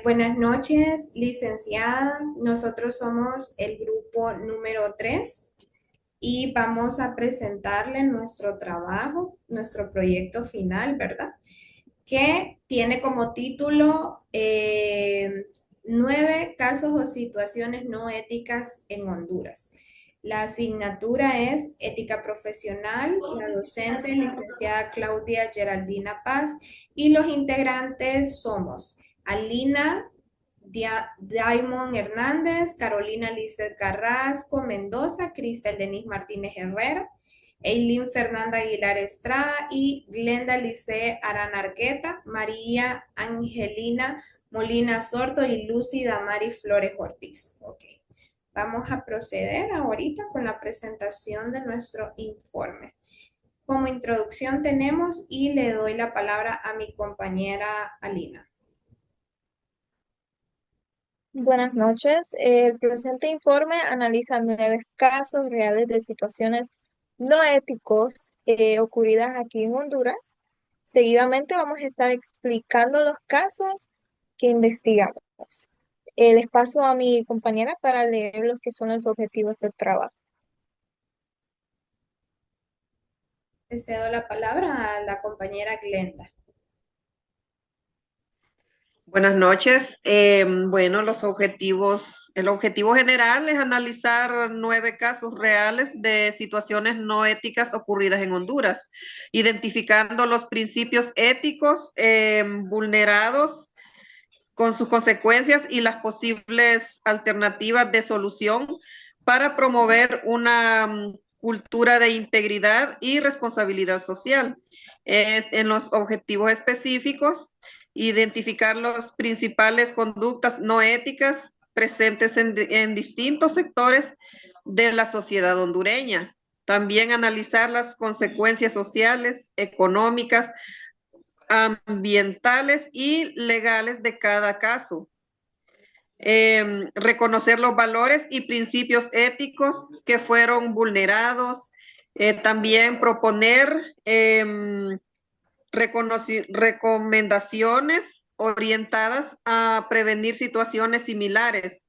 Buenas noches, licenciada. Nosotros somos el grupo número 3 y vamos a presentarle nuestro trabajo, nuestro proyecto final, ¿verdad? Que tiene como título 9 casos o situaciones no éticas en Honduras. La asignatura es Ética Profesional, la docente licenciada Claudia Geraldina Paz y los integrantes somos Alina Daimon Hernández, Carolina Lizeth Carrasco Mendoza, Cristel Denise Martínez Herrera, Eileen Fernanda Aguilar Estrada y Glenda Lice Arana Arqueta, María Angelina Molina Sordo y Lucy Damari Flores Ortiz. Ok. Vamos a proceder ahorita con la presentación de nuestro informe. Como introducción tenemos y le doy la palabra a mi compañera Alina. Buenas noches. El presente informe analiza 9 casos reales de situaciones no éticos ocurridas aquí en Honduras. Seguidamente vamos a estar explicando los casos que investigamos. Les paso a mi compañera para leer los que son los objetivos del trabajo. Le cedo la palabra a la compañera Glenda. Buenas noches. Bueno, el objetivo general es analizar 9 casos reales de situaciones no éticas ocurridas en Honduras, identificando los principios éticos vulnerados con sus consecuencias y las posibles alternativas de solución para promover una cultura de integridad y responsabilidad social. En los objetivos específicos, identificar las principales conductas no éticas presentes en distintos sectores de la sociedad hondureña. También analizar las consecuencias sociales, económicas, ambientales y legales de cada caso. Reconocer los valores y principios éticos que fueron vulnerados. También proponer recomendaciones orientadas a prevenir situaciones similares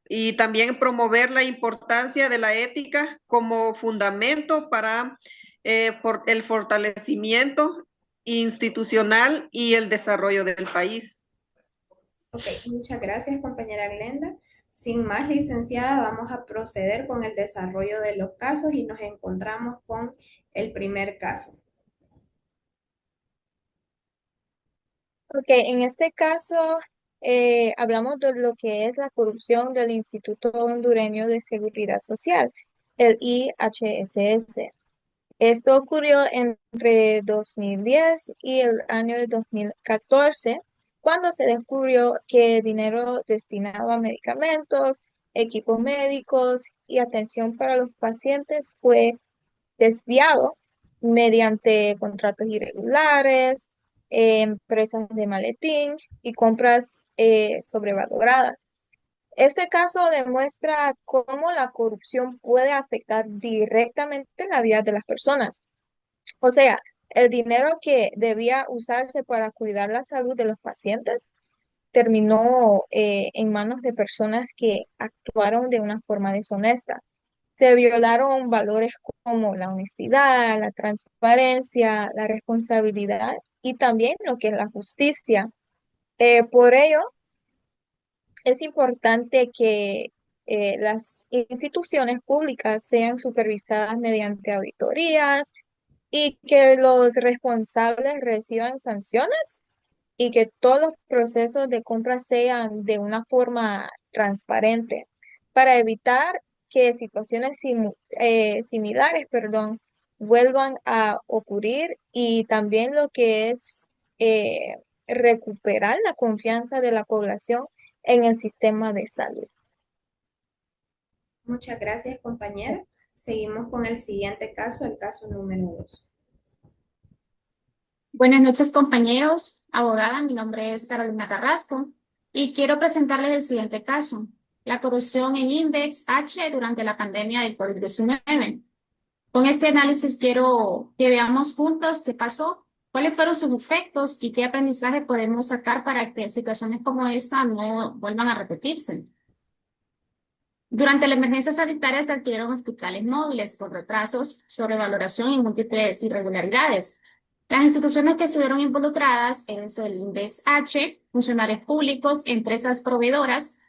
y también promover la importancia de la ética como fundamento para el fortalecimiento institucional y el desarrollo del país. Ok, muchas gracias, compañera Glenda. Sin más, licenciada, vamos a proceder con el desarrollo de los casos y nos encontramos con el primer caso. Ok, en este caso hablamos de lo que es la corrupción del Instituto Hondureño de Seguridad Social, el IHSS. Esto ocurrió entre 2010 y el año de 2014, cuando se descubrió que dinero destinado a medicamentos, equipos médicos y atención para los pacientes fue desviado mediante contratos irregulares, empresas de maletín y compras sobrevaloradas. Este caso demuestra cómo la corrupción puede afectar directamente la vida de las personas. O sea, el dinero que debía usarse para cuidar la salud de los pacientes terminó en manos de personas que actuaron de una forma deshonesta. Se violaron valores como la honestidad, la transparencia, la responsabilidad y también lo que es la justicia. Por ello, es importante que las instituciones públicas sean supervisadas mediante auditorías y que los responsables reciban sanciones y que todos los procesos de compra sean de una forma transparente para evitar que situaciones similares, perdón, vuelvan a ocurrir y también lo que es eh, recuperar la confianza de la población en el sistema de salud. Muchas gracias, compañera. Seguimos con el siguiente caso, el caso número 2. Buenas noches, compañeros. Abogada, mi nombre es Carolina Carrasco y quiero presentarles el siguiente caso, la corrupción en Index H durante la pandemia del COVID-19. Con este análisis quiero que veamos juntos qué pasó, ¿Cuáles fueron sus efectos y qué aprendizaje podemos sacar para que situaciones como esta no vuelvan a repetirse? Durante la emergencia sanitaria se adquirieron hospitales móviles por retrasos, sobrevaloración y múltiples irregularidades. Las instituciones que estuvieron involucradas es el INVEX-H, funcionarios públicos, empresas proveedoras,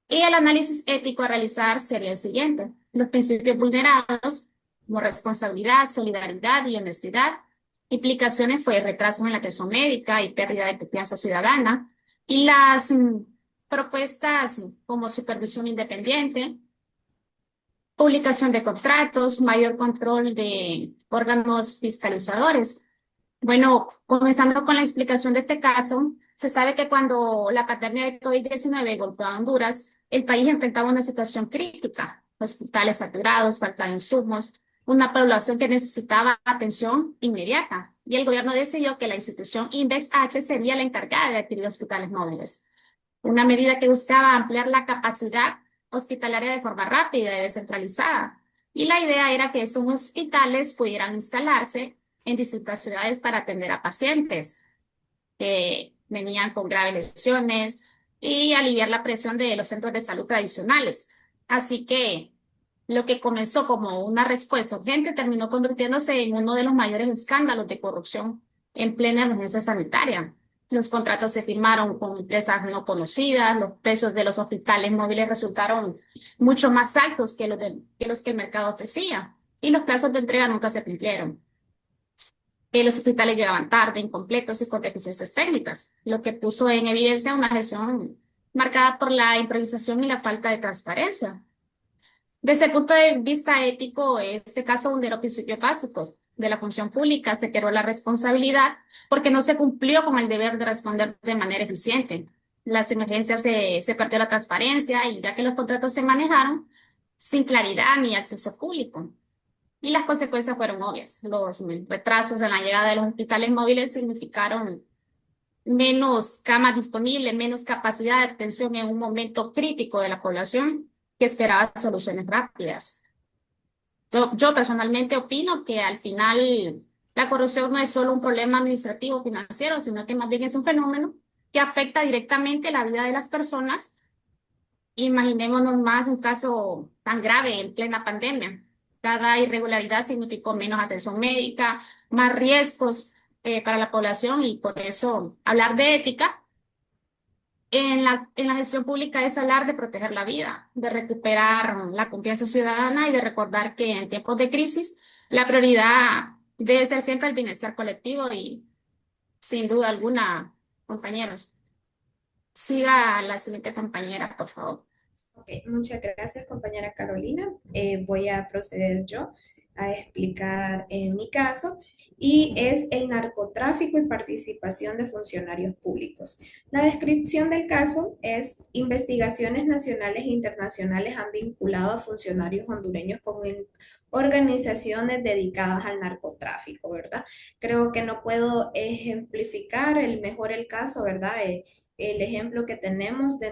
y el análisis ético a realizar sería el siguiente. Los principios vulnerados, como responsabilidad, solidaridad y honestidad. Implicaciones fue retraso en la atención médica y pérdida de confianza ciudadana. Y las propuestas como supervisión independiente, publicación de contratos, mayor control de órganos fiscalizadores. Bueno, comenzando con la explicación de este caso, se sabe que cuando la pandemia de COVID-19 golpeó a Honduras, el país enfrentaba una situación crítica, hospitales saturados, falta de insumos, una población que necesitaba atención inmediata. Y el gobierno decidió que la institución INVEX-H sería la encargada de adquirir hospitales móviles, una medida que buscaba ampliar la capacidad hospitalaria de forma rápida y descentralizada. Y la idea era que estos hospitales pudieran instalarse en distintas ciudades para atender a pacientes que venían con graves lesiones y aliviar la presión de los centros de salud tradicionales. Así que lo que comenzó como una respuesta urgente terminó convirtiéndose en uno de los mayores escándalos de corrupción en plena emergencia sanitaria. Los contratos se firmaron con empresas no conocidas, los precios de los hospitales móviles resultaron mucho más altos que los que el mercado ofrecía y los plazos de entrega nunca se cumplieron. Los hospitales llegaban tarde, incompletos y con deficiencias técnicas, lo que puso en evidencia una gestión marcada por la improvisación y la falta de transparencia. Desde el punto de vista ético, este caso vulneró principios básicos de la función pública, se creó la responsabilidad porque no se cumplió con el deber de responder de manera eficiente. Las emergencias se perdió la transparencia y ya que los contratos se manejaron sin claridad ni acceso público. Y las consecuencias fueron obvias. Los retrasos en la llegada de los hospitales móviles significaron menos camas disponibles, menos capacidad de atención en un momento crítico de la población que esperaba soluciones rápidas. Yo personalmente opino que al final la corrupción no es solo un problema administrativo financiero, sino que más bien es un fenómeno que afecta directamente la vida de las personas. Imaginémonos más un caso tan grave en plena pandemia. Cada irregularidad significó menos atención médica, más riesgos para la población y por eso hablar de ética en la gestión pública es hablar de proteger la vida, de recuperar la confianza ciudadana y de recordar que en tiempos de crisis la prioridad debe ser siempre el bienestar colectivo y sin duda alguna, compañeros. Siga la siguiente compañera, por favor. Ok, muchas gracias, compañera Carolina. Voy a proceder yo a explicar mi caso y es el narcotráfico y participación de funcionarios públicos. La descripción del caso es: investigaciones nacionales e internacionales han vinculado a funcionarios hondureños con organizaciones dedicadas al narcotráfico, ¿verdad? Creo que no puedo ejemplificar mejor el caso, ¿verdad? El ejemplo que tenemos de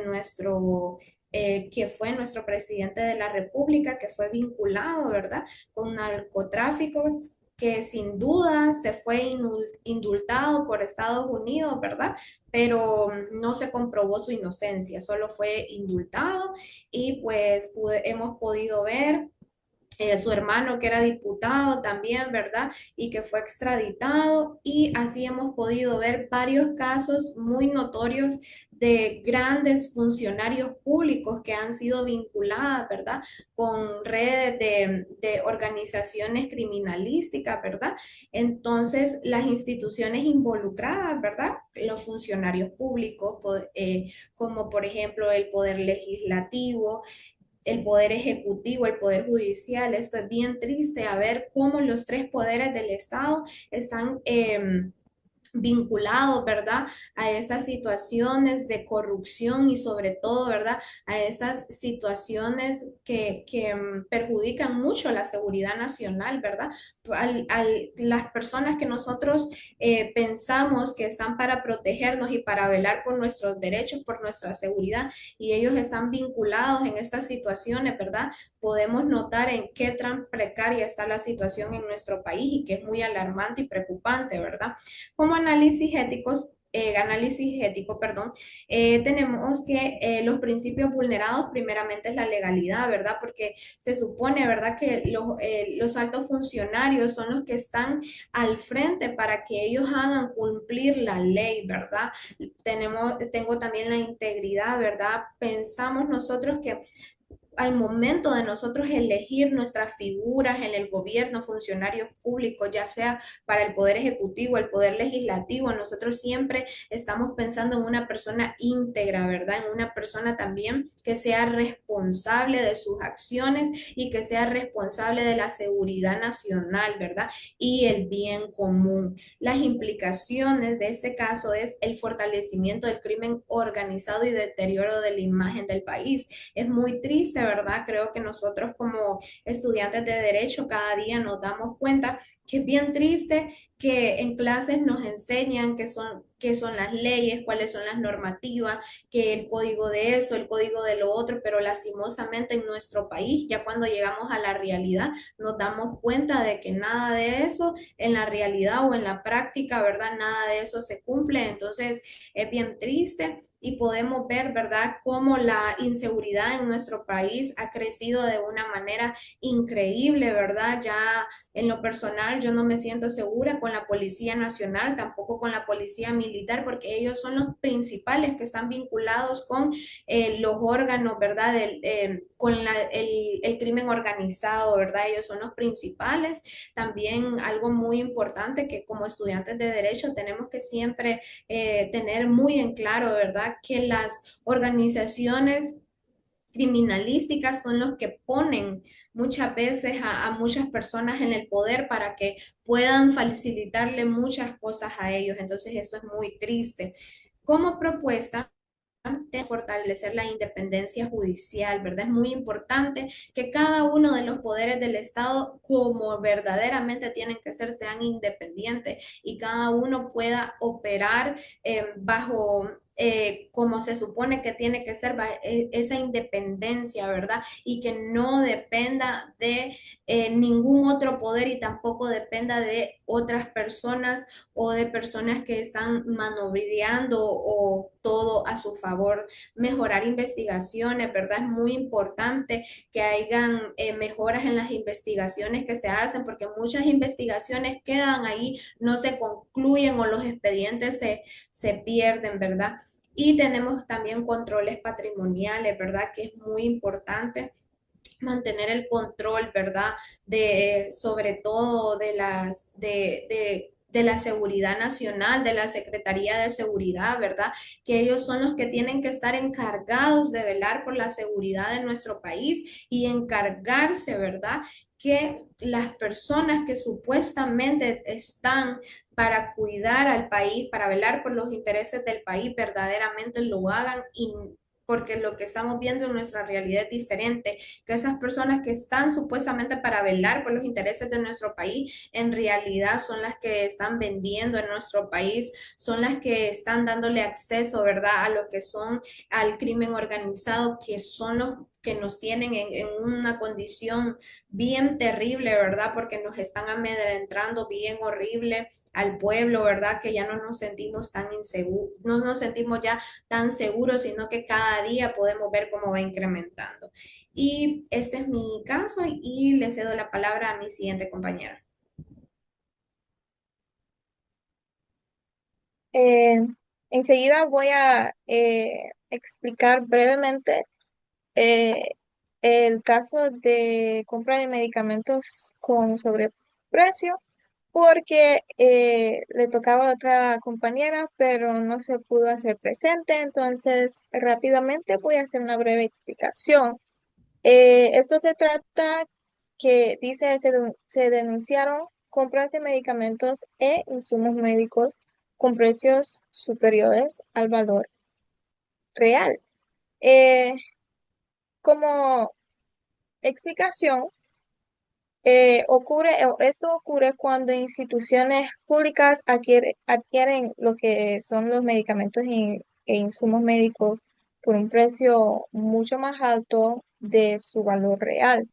que fue nuestro presidente de la República, que fue vinculado, ¿verdad?, con narcotráficos, que sin duda se fue indultado por Estados Unidos, ¿verdad? Pero no se comprobó su inocencia, solo fue indultado y pues hemos podido ver su hermano que era diputado también, ¿verdad? Y que fue extraditado y así hemos podido ver varios casos muy notorios de grandes funcionarios públicos que han sido vinculadas, ¿verdad? Con redes de organizaciones criminalísticas, ¿verdad? Entonces, las instituciones involucradas, ¿verdad? Los funcionarios públicos, como por ejemplo el Poder Legislativo, el poder ejecutivo, el poder judicial. Esto es bien triste, a ver cómo los tres poderes del Estado están vinculados, ¿verdad? A estas situaciones de corrupción y sobre todo, ¿verdad? A estas situaciones que perjudican mucho la seguridad nacional, ¿verdad? Las personas que nosotros pensamos que están para protegernos y para velar por nuestros derechos, por nuestra seguridad, y ellos están vinculados en estas situaciones, ¿verdad? Podemos notar en qué tan precaria está la situación en nuestro país y que es muy alarmante y preocupante, ¿verdad? Como análisis ético, perdón, tenemos que los principios vulnerados primeramente es la legalidad, ¿verdad? Porque se supone, ¿verdad? Que los altos funcionarios son los que están al frente para que ellos hagan cumplir la ley, ¿verdad? Tengo también la integridad, ¿verdad? Pensamos nosotros que al momento de nosotros elegir nuestras figuras en el gobierno, funcionarios públicos, ya sea para el poder ejecutivo, el poder legislativo, nosotros siempre estamos pensando en una persona íntegra, ¿verdad? En una persona también que sea responsable de sus acciones y que sea responsable de la seguridad nacional, ¿verdad? Y el bien común. Las implicaciones de este caso es el fortalecimiento del crimen organizado y deterioro de la imagen del país. Es muy triste, ¿verdad? Creo que nosotros como estudiantes de derecho cada día nos damos cuenta que es bien triste que en clases nos enseñan qué son las leyes, cuáles son las normativas, que el código de esto, el código de lo otro, pero lastimosamente en nuestro país, ya cuando llegamos a la realidad, nos damos cuenta de que nada de eso en la realidad o en la práctica, ¿verdad? Nada de eso se cumple, entonces es bien triste y podemos ver, ¿verdad?, cómo la inseguridad en nuestro país ha crecido de una manera increíble, ¿verdad? Ya en lo personal yo no me siento segura con la Policía Nacional, tampoco con la Policía Militar, porque ellos son los principales que están vinculados con los órganos, ¿verdad? Con el crimen organizado, ¿verdad? Ellos son los principales. También algo muy importante que como estudiantes de derecho tenemos que siempre tener muy en claro, ¿verdad? Que las organizaciones criminalísticas son los que ponen muchas veces a muchas personas en el poder para que puedan facilitarle muchas cosas a ellos. Entonces, eso es muy triste. Como propuesta, de fortalecer la independencia judicial, ¿verdad? Es muy importante que cada uno de los poderes del Estado, como verdaderamente tienen que ser, sean independientes y cada uno pueda operar bajo como se supone que tiene que ser esa independencia, ¿verdad? Y que no dependa de ningún otro poder y tampoco dependa de otras personas o de personas que están manobreando o todo a su favor. Mejorar investigaciones, ¿verdad? Es muy importante que hayan mejoras en las investigaciones que se hacen porque muchas investigaciones quedan ahí, no se concluyen o los expedientes se pierden, ¿verdad? Y tenemos también controles patrimoniales, ¿verdad? Que es muy importante mantener el control, ¿verdad? Sobre todo de la seguridad nacional, de la Secretaría de Seguridad, ¿verdad? Que ellos son los que tienen que estar encargados de velar por la seguridad de nuestro país y encargarse, ¿verdad? Que las personas que supuestamente están para cuidar al país, para velar por los intereses del país, verdaderamente lo hagan y porque lo que estamos viendo en nuestra realidad es diferente, que esas personas que están supuestamente para velar por los intereses de nuestro país, en realidad son las que están vendiendo en nuestro país, son las que están dándole acceso, ¿verdad?, a lo que son al crimen organizado, que son los que nos tienen en una condición bien terrible, ¿verdad? Porque nos están amedrentando bien horrible al pueblo, ¿verdad? Que ya no nos sentimos tan inseguros, no nos sentimos ya tan seguros, sino que cada día podemos ver cómo va incrementando. Y este es mi caso y le cedo la palabra a mi siguiente compañera. Eh, Enseguida voy a explicar brevemente eh, el caso de compra de medicamentos con sobreprecio, porque le tocaba a otra compañera, pero no se pudo hacer presente, entonces rápidamente voy a hacer una breve explicación. Esto se trata que dice se denunciaron compras de medicamentos e insumos médicos con precios superiores al valor real. Eh, como explicación, esto ocurre cuando instituciones públicas adquieren lo que son los medicamentos e insumos médicos por un precio mucho más alto de su valor real.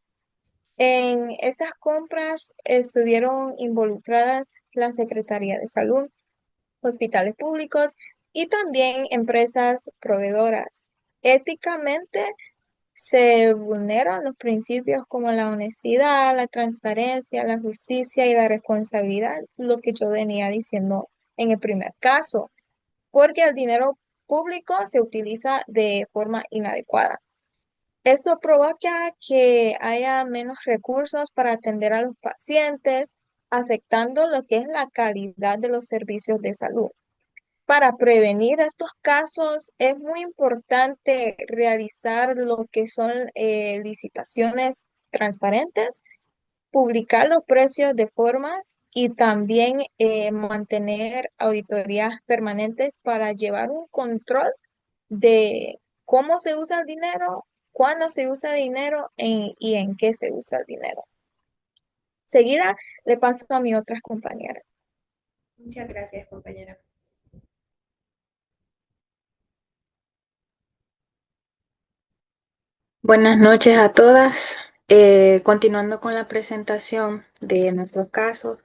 En estas compras estuvieron involucradas la Secretaría de Salud, hospitales públicos y también empresas proveedoras. Éticamente, se vulneran los principios como la honestidad, la transparencia, la justicia y la responsabilidad, lo que yo venía diciendo en el primer caso, porque el dinero público se utiliza de forma inadecuada. Esto provoca que haya menos recursos para atender a los pacientes, afectando lo que es la calidad de los servicios de salud. Para prevenir estos casos es muy importante realizar lo que son licitaciones transparentes, publicar los precios de formas y también mantener auditorías permanentes para llevar un control de cómo se usa el dinero, cuándo se usa el dinero y en qué se usa el dinero. Seguida le paso a mi otras compañeras. Muchas gracias, compañera. Buenas noches a todas. Continuando con la presentación de nuestros casos,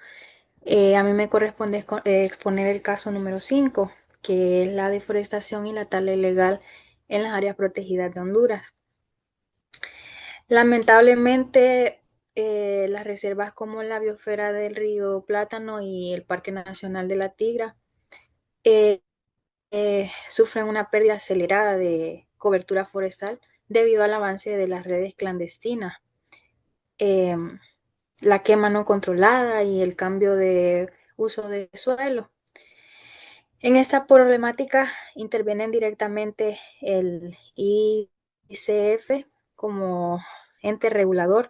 a mí me corresponde exponer el caso número 5, que es la deforestación y la tala ilegal en las áreas protegidas de Honduras. Lamentablemente, las reservas como la biosfera del río Plátano y el Parque Nacional de la Tigra sufren una pérdida acelerada de cobertura forestal debido al avance de las redes clandestinas, la quema no controlada y el cambio de uso de suelo. En esta problemática intervienen directamente el ICF como ente regulador,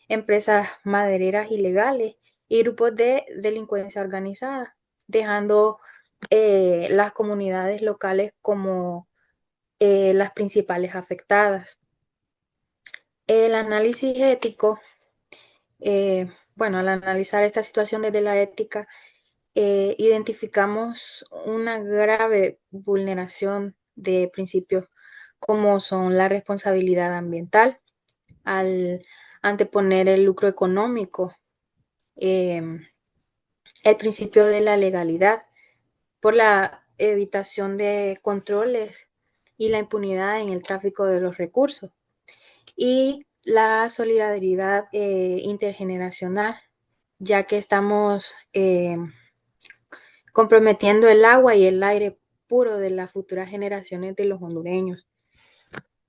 empresas madereras ilegales y grupos de delincuencia organizada, dejando las comunidades locales como las principales afectadas. El análisis ético, al analizar esta situación desde la ética, identificamos una grave vulneración de principios como son la responsabilidad ambiental, al anteponer el lucro económico, el principio de la legalidad, por la evitación de controles y la impunidad en el tráfico de los recursos, y la solidaridad intergeneracional, ya que estamos comprometiendo el agua y el aire puro de las futuras generaciones de los hondureños.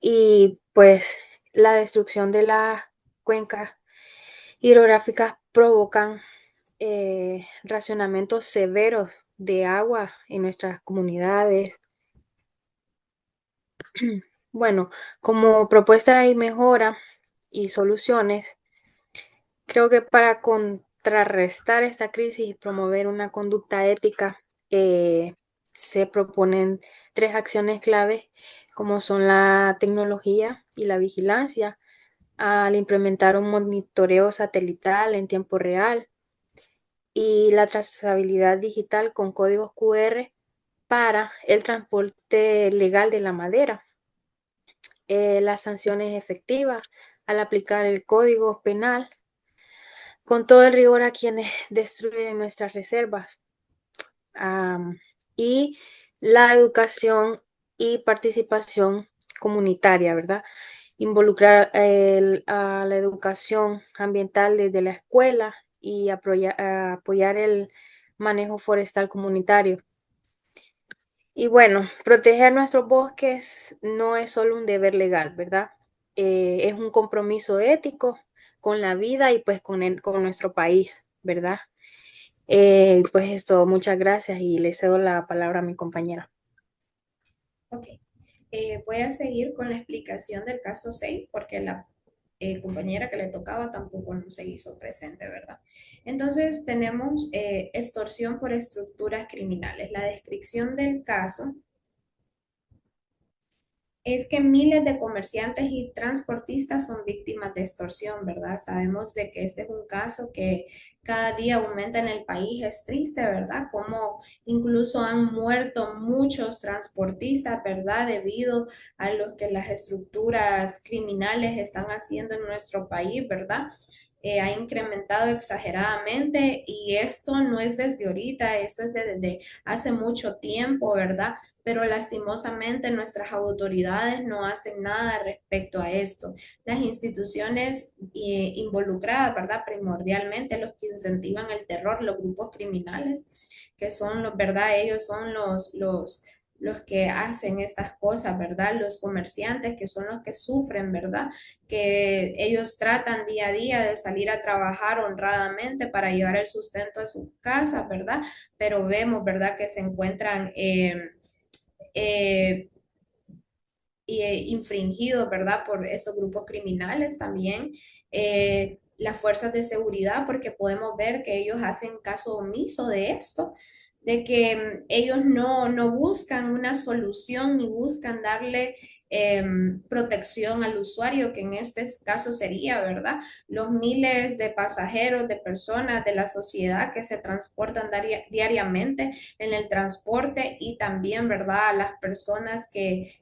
Y pues la destrucción de las cuencas hidrográficas provocan racionamientos severos de agua en nuestras comunidades. Bueno, como propuesta y mejora y soluciones, creo que para contrarrestar esta crisis y promover una conducta ética, se proponen 3 acciones claves, como son la tecnología y la vigilancia, al implementar un monitoreo satelital en tiempo real y la trazabilidad digital con códigos QR para el transporte legal de la madera. Las sanciones efectivas al aplicar el código penal con todo el rigor a quienes destruyen nuestras reservas, y la educación y participación comunitaria, ¿verdad? Involucrar a la educación ambiental desde la escuela y apoyar el manejo forestal comunitario. Y bueno, proteger nuestros bosques no es solo un deber legal, ¿verdad? Es un compromiso ético con la vida y pues con nuestro país, ¿verdad? Pues esto, muchas gracias y le cedo la palabra a mi compañera. Ok. Voy a seguir con la explicación del caso 6 porque la compañera que le tocaba tampoco no se hizo presente, ¿verdad? Entonces tenemos extorsión por estructuras criminales. La descripción del caso es que miles de comerciantes y transportistas son víctimas de extorsión, ¿verdad? Sabemos de que este es un caso que cada día aumenta en el país, es triste, ¿verdad? Como incluso han muerto muchos transportistas, ¿verdad? Debido a lo que las estructuras criminales están haciendo en nuestro país, ¿verdad? Ha incrementado exageradamente y esto no es desde ahorita, esto es desde hace mucho tiempo, ¿verdad? Pero lastimosamente nuestras autoridades no hacen nada respecto a esto. Las instituciones involucradas, ¿verdad? Primordialmente los que incentivan el terror, los grupos criminales, que son los, ¿verdad? Ellos son los que hacen estas cosas, ¿verdad? Los comerciantes que son los que sufren, ¿verdad? Que ellos tratan día a día de salir a trabajar honradamente para llevar el sustento a sus casas, ¿verdad? Pero vemos, ¿verdad? Que se encuentran eh, infringidos, ¿verdad? Por estos grupos criminales también. Las fuerzas de seguridad, porque podemos ver que ellos hacen caso omiso de esto, de que ellos no buscan una solución ni buscan darle protección al usuario, que en este caso sería, ¿verdad? Los miles de pasajeros, de personas de la sociedad que se transportan diariamente en el transporte y también, ¿verdad? A las personas que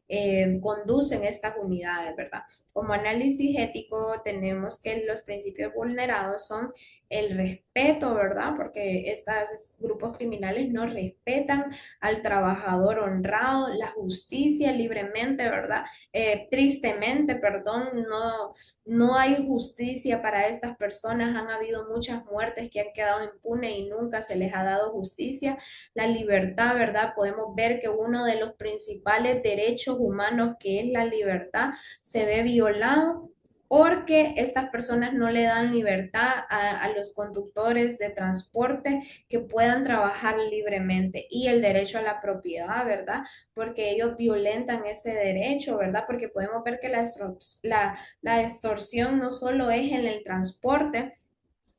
conducen estas unidades, ¿verdad? Como análisis ético tenemos que los principios vulnerados son el respeto, ¿verdad? Porque estos grupos criminales no respetan al trabajador honrado, la justicia libremente, ¿verdad? Tristemente, perdón, no hay justicia para estas personas. Han habido muchas muertes que han quedado impunes y nunca se les ha dado justicia. La libertad, ¿verdad? Podemos ver que uno de los principales derechos humanos, que es la libertad, se ve violado porque estas personas no le dan libertad a los conductores de transporte que puedan trabajar libremente y el derecho a la propiedad, ¿verdad? Porque ellos violentan ese derecho, ¿verdad? Porque podemos ver que la extorsión no solo es en el transporte,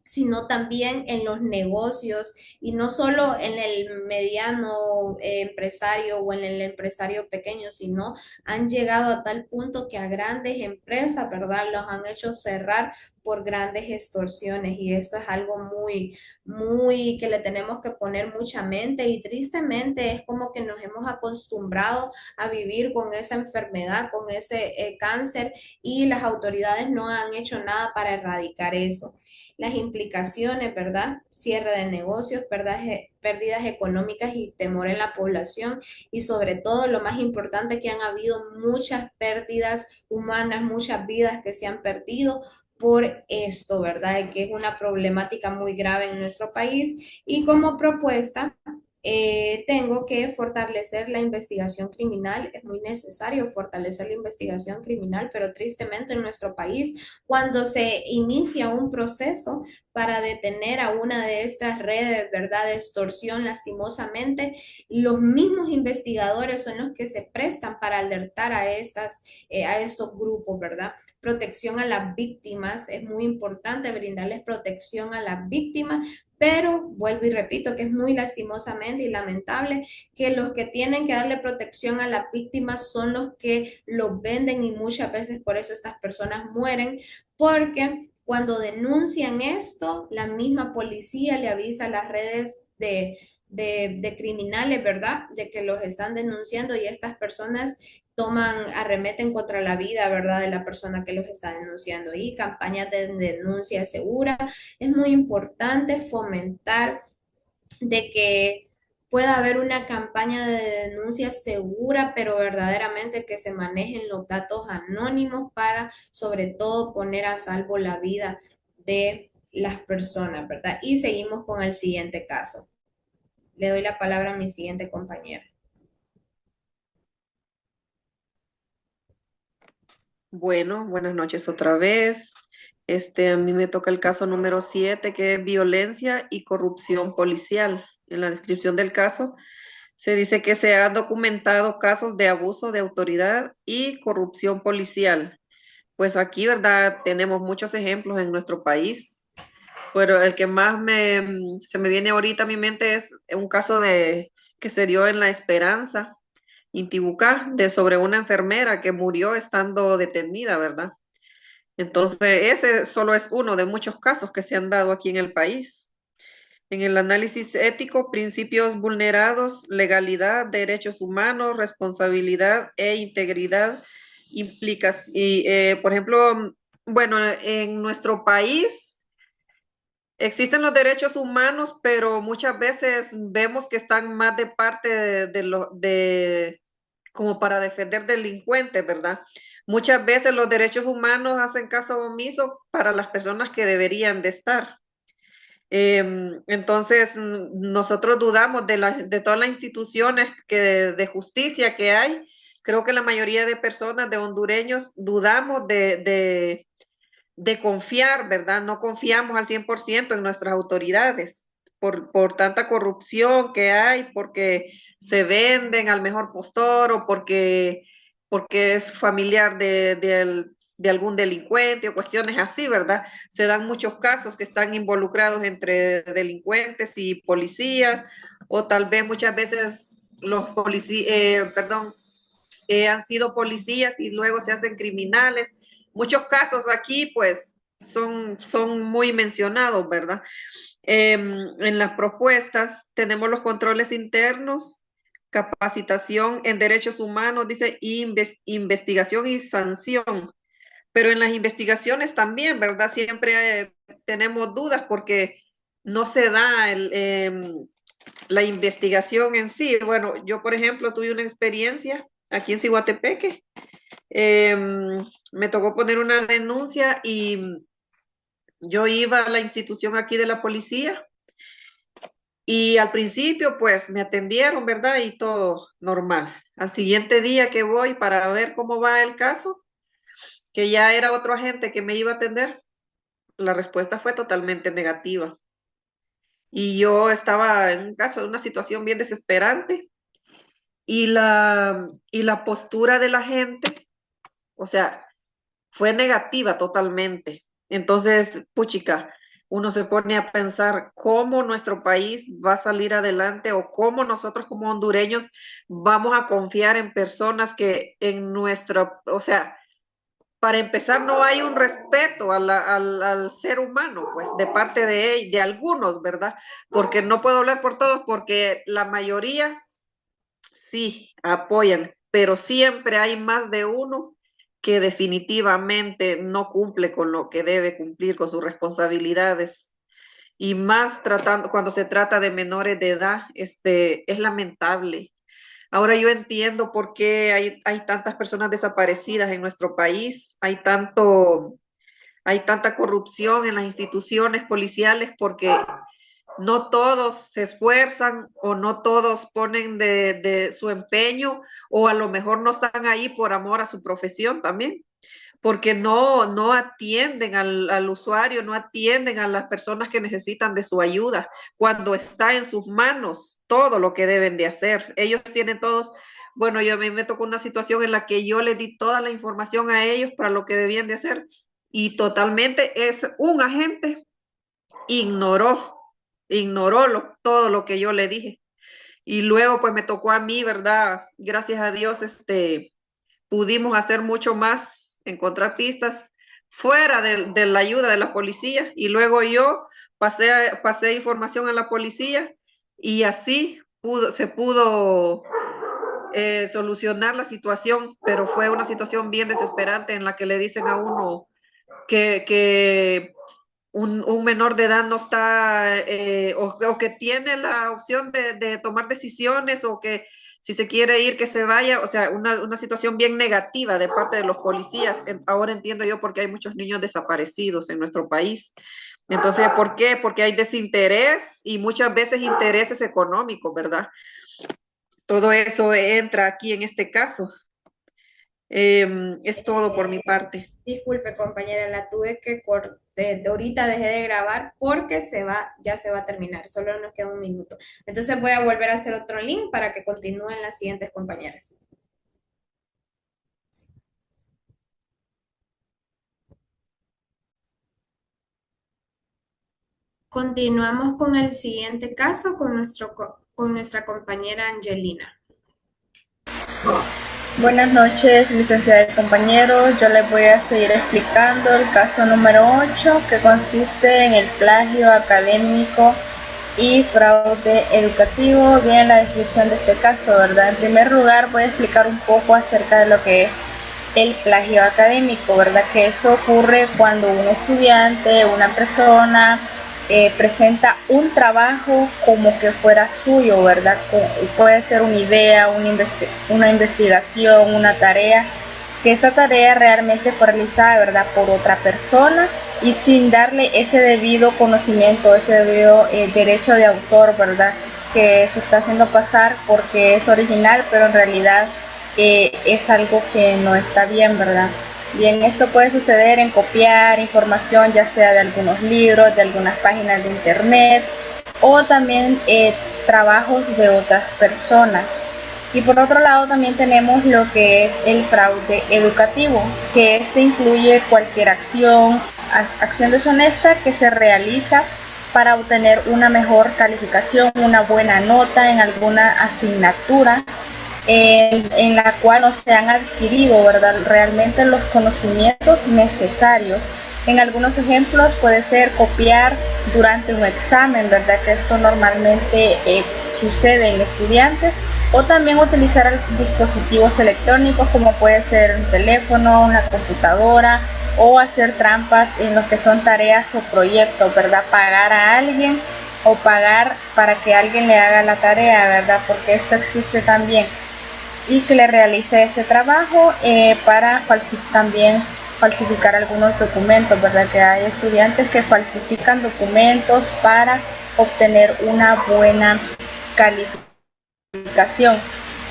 sino también en los negocios y no solo en el mediano empresario o en el empresario pequeño, sino han llegado a tal punto que a grandes empresas, ¿verdad? Los han hecho cerrar por grandes extorsiones y esto es algo muy que le tenemos que poner mucha mente y tristemente es como que nos hemos acostumbrado a vivir con esa enfermedad, con ese cáncer y las autoridades no han hecho nada para erradicar eso. Las implicaciones, ¿verdad? Cierre de negocios, pérdidas económicas y temor en la población y sobre todo lo más importante que han habido muchas pérdidas humanas, muchas vidas que se han perdido por esto, ¿verdad? Y que es una problemática muy grave en nuestro país y como propuesta tengo que fortalecer la investigación criminal. Es muy necesario fortalecer la investigación criminal, pero tristemente en nuestro país, cuando se inicia un proceso para detener a una de estas redes, ¿verdad?, de extorsión, lastimosamente, los mismos investigadores son los que se prestan para alertar a estos grupos, ¿verdad? Protección a las víctimas, es muy importante brindarles protección a las víctimas, pero vuelvo y repito que es muy lastimosamente y lamentable que los que tienen que darle protección a las víctimas son los que los venden y muchas veces por eso estas personas mueren, porque cuando denuncian esto, la misma policía le avisa a las redes de criminales, ¿verdad? De que los están denunciando y estas personas arremeten contra la vida, ¿verdad? De la persona que los está denunciando y campañas de denuncia segura. Es muy importante fomentar de que pueda haber una campaña de denuncia segura, pero verdaderamente que se manejen los datos anónimos para, sobre todo, poner a salvo la vida de las personas, ¿verdad? Y seguimos con el siguiente caso. Le doy la palabra a mi siguiente compañera. Bueno, buenas noches otra vez. A mí me toca el caso número 7, que es violencia y corrupción policial. En la descripción del caso se dice que se han documentado casos de abuso de autoridad y corrupción policial. pues aquí, ¿verdad? Tenemos muchos ejemplos en nuestro país, pero el que más se me viene ahorita a mi mente es un caso que se dio en La Esperanza, Intibucá, sobre una enfermera que murió estando detenida, ¿verdad? Entonces, ese solo es uno de muchos casos que se han dado aquí en el país. En el análisis ético, principios vulnerados, legalidad, derechos humanos, responsabilidad e integridad implicas. Y, por ejemplo, bueno, en nuestro país existen los derechos humanos, pero muchas veces vemos que están más de parte como para defender delincuentes, ¿verdad? Muchas veces los derechos humanos hacen caso omiso para las personas que deberían de estar. Entonces, nosotros dudamos de todas las instituciones de justicia que hay. Creo que la mayoría de personas, de hondureños, dudamos de confiar, ¿verdad? No confiamos al 100% en nuestras autoridades por tanta corrupción que hay, porque se venden al mejor postor o porque es familiar de algún delincuente o cuestiones así, ¿verdad? Se dan muchos casos que están involucrados entre delincuentes y policías, o tal vez muchas veces los policías, perdón, han sido policías y luego se hacen criminales. Muchos casos aquí, pues, son muy mencionados, ¿verdad? En las propuestas tenemos los controles internos, capacitación en derechos humanos, dice investigación y sanción. Pero en las investigaciones también, ¿verdad? Siempre tenemos dudas porque no se da la investigación en sí. Bueno, yo, por ejemplo, tuve una experiencia aquí en Ciguatepeque. Me tocó poner una denuncia y yo iba a la institución aquí de la policía y al principio pues me atendieron, ¿verdad? Y todo normal. Al siguiente día que voy para ver cómo va el caso, que ya era otro agente que me iba a atender, la respuesta fue totalmente negativa. Y yo estaba en un caso, de una situación bien desesperante y la postura de la gente, o sea, fue negativa totalmente. Entonces, puchica, uno se pone a pensar cómo nuestro país va a salir adelante o cómo nosotros como hondureños vamos a confiar en personas que en nuestro, o sea, para empezar no hay un respeto al ser humano, pues de parte de algunos, ¿verdad? Porque no puedo hablar por todos, porque la mayoría sí apoyan, pero siempre hay más de uno que definitivamente no cumple con lo que debe cumplir, con sus responsabilidades. Y más tratando, cuando se trata de menores de edad, es lamentable. Ahora yo entiendo por qué hay tantas personas desaparecidas en nuestro país, hay tanta corrupción en las instituciones policiales, porque no todos se esfuerzan o no todos ponen de su empeño, o a lo mejor no están ahí por amor a su profesión también, porque no atienden al usuario, no atienden a las personas que necesitan de su ayuda, cuando está en sus manos todo lo que deben de hacer. Ellos tienen todos, bueno, yo a mí me tocó una situación en la que yo le di toda la información a ellos para lo que debían de hacer, y totalmente es un agente ignoró, todo lo que yo le dije. Y luego pues me tocó a mí, ¿verdad? Gracias a Dios, pudimos hacer mucho más, encontrar pistas fuera de la ayuda de la policía, y luego yo pasé información a la policía y así se pudo solucionar la situación, pero fue una situación bien desesperante en la que le dicen a uno que un menor de edad no está, o que tiene la opción de tomar decisiones, o que si se quiere ir, que se vaya, o sea, una situación bien negativa de parte de los policías. Ahora entiendo yo por qué hay muchos niños desaparecidos en nuestro país. Entonces, ¿por qué? Porque hay desinterés y muchas veces intereses económicos, ¿verdad? Todo eso entra aquí en este caso. Es todo por mi parte. Disculpe, compañera, la tuve que cortar. Ahorita dejé de grabar porque ya se va a terminar, solo nos queda un minuto. Entonces voy a volver a hacer otro link para que continúen las siguientes compañeras. Continuamos con el siguiente caso con nuestra compañera Angelina. Buenas noches, licenciada y compañeros. Yo les voy a seguir explicando el caso número 8, que consiste en el plagio académico y fraude educativo. Bien, la descripción de este caso, ¿verdad? En primer lugar, voy a explicar un poco acerca de lo que es el plagio académico, ¿verdad? Que esto ocurre cuando un estudiante, una persona, presenta un trabajo como que fuera suyo, ¿verdad? Puede ser una idea, una investigación, una tarea, que esta tarea realmente fue realizada, ¿verdad? Por otra persona y sin darle ese debido conocimiento, ese debido derecho de autor, ¿verdad? Que se está haciendo pasar porque es original, pero en realidad es algo que no está bien, ¿verdad? Bien, esto puede suceder en copiar información ya sea de algunos libros, de algunas páginas de internet o también trabajos de otras personas. Y por otro lado también tenemos lo que es el fraude educativo, que este incluye cualquier acción deshonesta que se realiza para obtener una mejor calificación, una buena nota en alguna asignatura en la cual no se han adquirido, ¿verdad?, realmente los conocimientos necesarios. En algunos ejemplos puede ser copiar durante un examen, ¿verdad?, que esto normalmente sucede en estudiantes, o también utilizar dispositivos electrónicos como puede ser un teléfono, una computadora, o hacer trampas en lo que son tareas o proyectos, ¿verdad?, pagar a alguien o pagar para que alguien le haga la tarea, ¿verdad?, porque esto existe también, y que le realice ese trabajo para también falsificar algunos documentos, ¿verdad? Que hay estudiantes que falsifican documentos para obtener una buena calificación.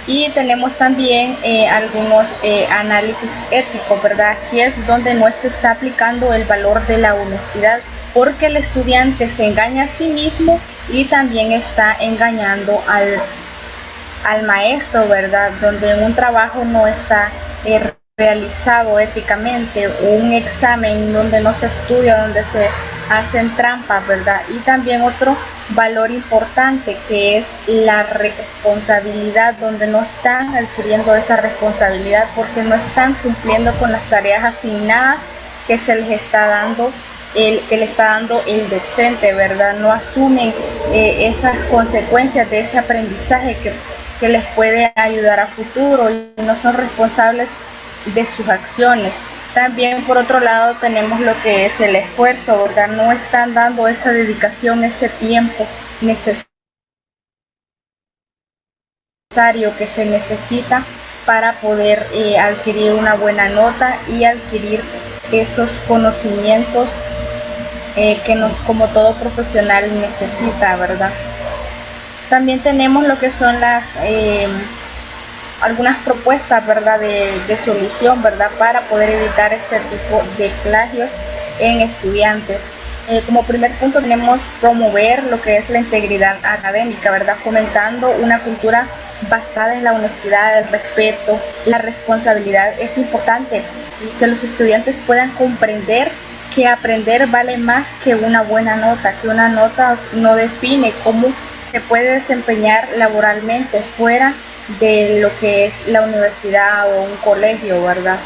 Y tenemos también algunos análisis éticos, ¿verdad? Aquí es donde no se está aplicando el valor de la honestidad, porque el estudiante se engaña a sí mismo y también está engañando al maestro, ¿verdad? Donde un trabajo no está realizado éticamente, o un examen donde no se estudia, donde se hacen trampas, ¿verdad? Y también otro valor importante que es la responsabilidad, donde no están adquiriendo esa responsabilidad porque no están cumpliendo con las tareas asignadas que se les está dando que le está dando el docente, ¿verdad? No asumen esas consecuencias de ese aprendizaje que les puede ayudar a futuro y no son responsables de sus acciones. También por otro lado tenemos lo que es el esfuerzo, ¿verdad? No están dando esa dedicación, ese tiempo necesario que se necesita para poder adquirir una buena nota y adquirir esos conocimientos que como todo profesional necesita, ¿verdad? También tenemos lo que son algunas propuestas, ¿verdad?, de solución, ¿verdad?, para poder evitar este tipo de plagios en estudiantes. Como primer punto tenemos promover lo que es la integridad académica, ¿verdad?, fomentando una cultura basada en la honestidad, el respeto, la responsabilidad. Es importante que los estudiantes puedan comprender que aprender vale más que una buena nota, que una nota no define cómo se puede desempeñar laboralmente fuera de lo que es la universidad o un colegio, ¿verdad?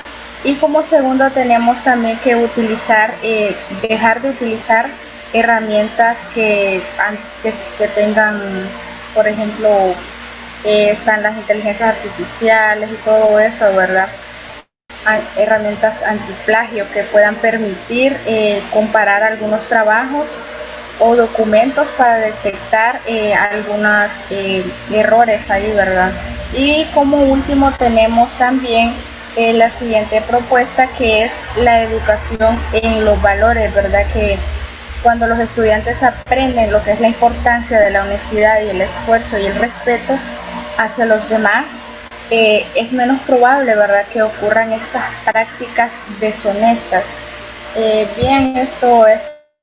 Y como segundo tenemos también que dejar de utilizar herramientas que tengan, por ejemplo, están las inteligencias artificiales y todo eso, ¿verdad? Herramientas antiplagio que puedan permitir comparar algunos trabajos o documentos para detectar algunos errores ahí, ¿verdad? Y como último tenemos también la siguiente propuesta, que es la educación en los valores, ¿verdad? Que cuando los estudiantes aprenden lo que es la importancia de la honestidad y el esfuerzo y el respeto hacia los demás, es menos probable, ¿verdad?, que ocurran estas prácticas deshonestas. Bien, esto ha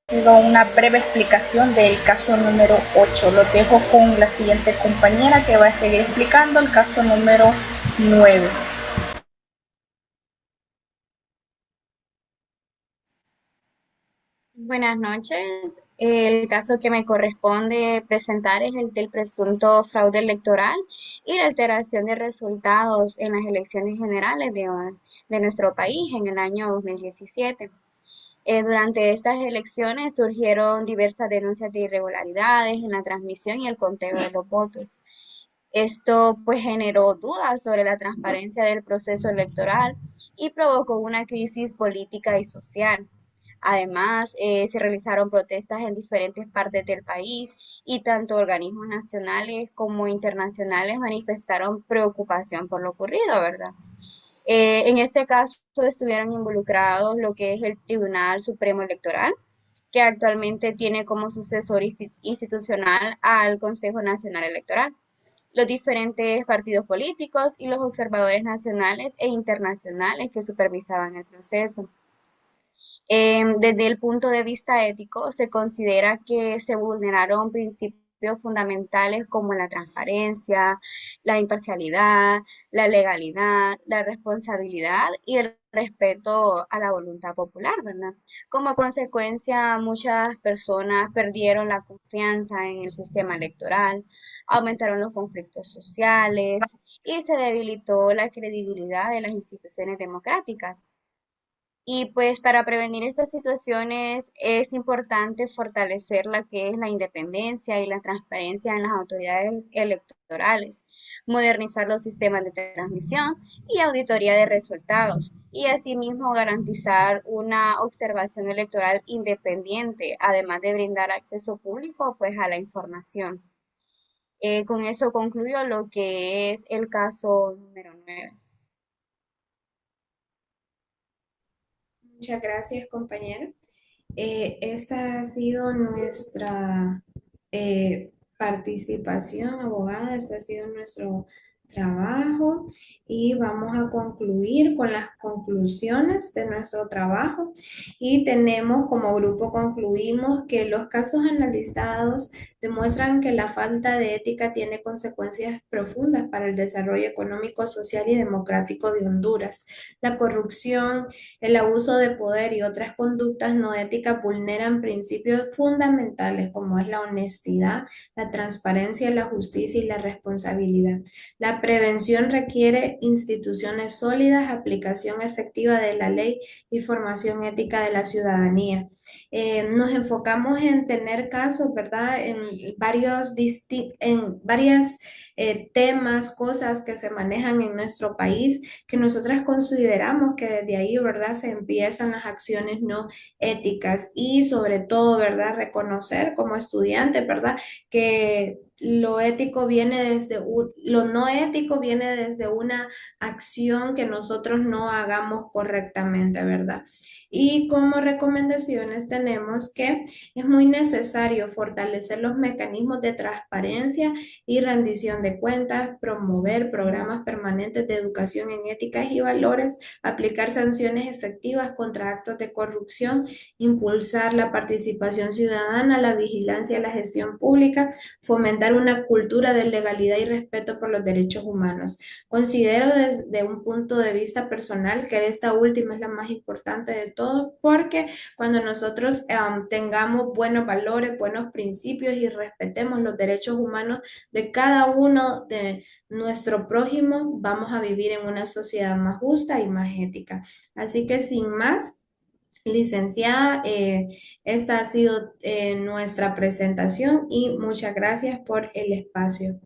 sido una breve explicación del caso número 8. Lo dejo con la siguiente compañera que va a seguir explicando el caso número 9. Buenas noches. El caso que me corresponde presentar es el del presunto fraude electoral y la alteración de resultados en las elecciones generales de nuestro país en el año 2017. Durante estas elecciones surgieron diversas denuncias de irregularidades en la transmisión y el conteo de los votos. Esto pues generó dudas sobre la transparencia del proceso electoral y provocó una crisis política y social. Además, se realizaron protestas en diferentes partes del país y tanto organismos nacionales como internacionales manifestaron preocupación por lo ocurrido, ¿verdad? En este caso estuvieron involucrados lo que es el Tribunal Supremo Electoral, que actualmente tiene como sucesor institucional al Consejo Nacional Electoral, los diferentes partidos políticos y los observadores nacionales e internacionales que supervisaban el proceso. Desde el punto de vista ético, se considera que se vulneraron principios fundamentales como la transparencia, la imparcialidad, la legalidad, la responsabilidad y el respeto a la voluntad popular, ¿verdad? Como consecuencia, muchas personas perdieron la confianza en el sistema electoral, aumentaron los conflictos sociales y se debilitó la credibilidad de las instituciones democráticas. Y pues para prevenir estas situaciones es importante fortalecer la que es la independencia y la transparencia en las autoridades electorales, modernizar los sistemas de transmisión y auditoría de resultados y asimismo garantizar una observación electoral independiente, además de brindar acceso público pues a la información. Con eso concluyo lo que es el caso número 9. Muchas gracias, compañero. Esta ha sido nuestra participación, abogada, este ha sido nuestro trabajo y vamos a concluir con las conclusiones de nuestro trabajo y tenemos como grupo concluimos que los casos analizados demuestran que la falta de ética tiene consecuencias profundas para el desarrollo económico, social y democrático de Honduras. La corrupción, el abuso de poder y otras conductas no éticas vulneran principios fundamentales como es la honestidad, la transparencia, la justicia y la responsabilidad. La prevención requiere instituciones sólidas, aplicación efectiva de la ley y formación ética de la ciudadanía. Nos enfocamos en tener casos, ¿verdad? En varias temas, cosas que se manejan en nuestro país, que nosotras consideramos que desde ahí, ¿verdad? Se empiezan las acciones no éticas y sobre todo, ¿verdad? Reconocer como estudiante, ¿verdad? Que lo ético viene lo no ético viene desde una acción que nosotros no hagamos correctamente, ¿verdad? Y como recomendaciones tenemos que es muy necesario fortalecer los mecanismos de transparencia y rendición de cuentas, promover programas permanentes de educación en éticas y valores, aplicar sanciones efectivas contra actos de corrupción, impulsar la participación ciudadana, la vigilancia y la gestión pública, fomentar una cultura de legalidad y respeto por los derechos humanos. Considero desde un punto de vista personal que esta última es la más importante de todo porque cuando nosotros tengamos buenos valores, buenos principios y respetemos los derechos humanos de cada uno de nuestro prójimo, vamos a vivir en una sociedad más justa y más ética. Así que sin más, licenciada, esta ha sido nuestra presentación y muchas gracias por el espacio.